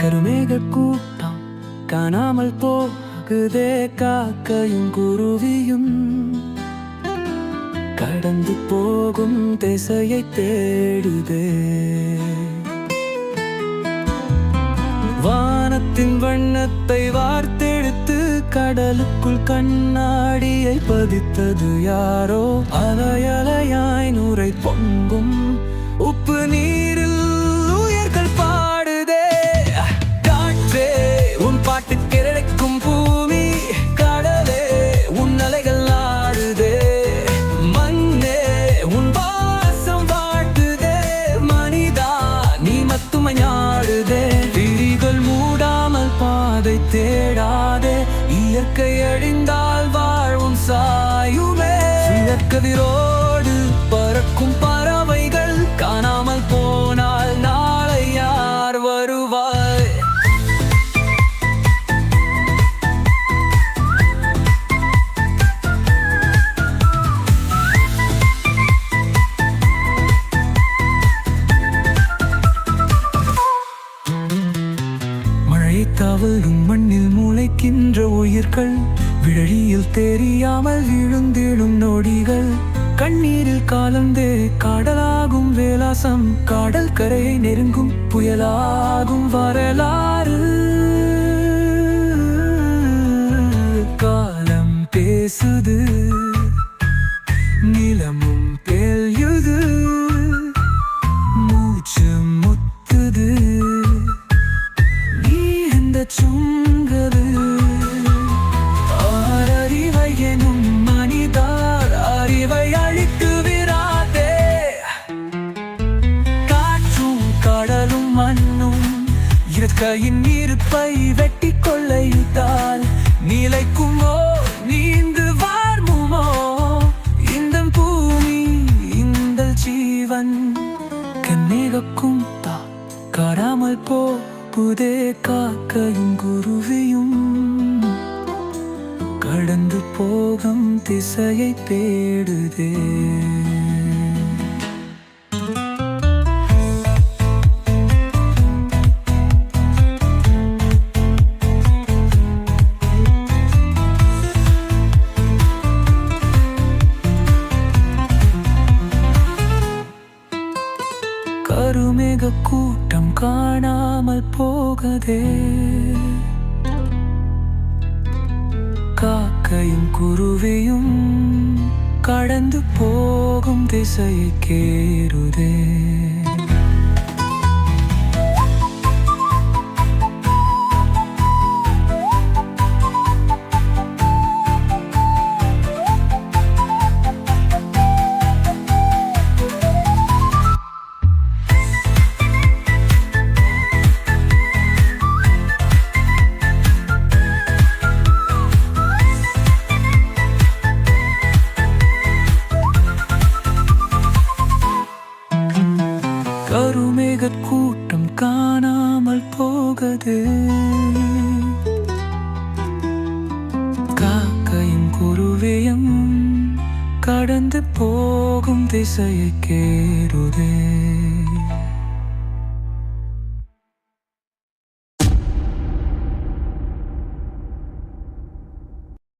கருமேக கூட்டம் காணாமல் போகுதே, காக்கையும் குருவியும் கடந்து போகும் திசையை தேடுதே. வானத்தின் வண்ணத்தை வார்த்தெடுத்து கடலுக்குள் கண்ணாடியை பதித்தது யாரோ. அலையலையாய் நுரை பொங்கும் உப்பு நீரில் உயிர்கள் பாடுதே. காற்றே உன் பாட்டு கிடைக்கும் பூமி, கடலே உன் அலைகள் ஆடுதே. மண்ணே உன் வாசம் வாட்டுதே, மனிதா நீ மட்டுமையாடுதே. விழிகள் மூடாமல் பாதை தேடாதே, இயற்கை அழிந்தால் வாழ்வும் சாயுமே. இயற்கதிரோடு பறக்கும் பறவைகள் காணாமல் போனால் நாளை யார் வருவாய்? மழை தவழும் மண்ணில் முளைக்கின்ற உயிர்கள், விழியில் தெரியாமல் விழுந்திடும் நொடிகள். கண்ணீரில் காலந்தே கடலாகும் வேலாசம், காடல் கரையை நெருங்கும் புயலாகும் வரலாறு. காலம் பேசுது, நிலமும் பேயுது, மூச்சு முத்துது, நீ எந்த சுங்கது. அறிவை எனும் மனிதார் அறிவை அழித்து விராதே. காற்றும் கடலும் மண்ணும் இயற்கையின் இருப்பை வெட்டி கொள்ளையிட்டால் நிலைக்குமோ நீந்து வார்முமோ இந்த பூமி இந்த ஜீவன்? கண்ணேகக்கும் தா காணாமல் போகுதே, காக்கையும் குருவியும் கடந்து போகும் திசையை தேடுதே. கருமேக கூட்டம் காணாமல் போகதே, காக்கையும் குருவியும் கடந்து போகும் திசையை கேருதே. கருமேக கூட்டம் காணாமல் போகதே, காக்கையும் குருவியும் கடந்து போகும் திசையை கேருதே.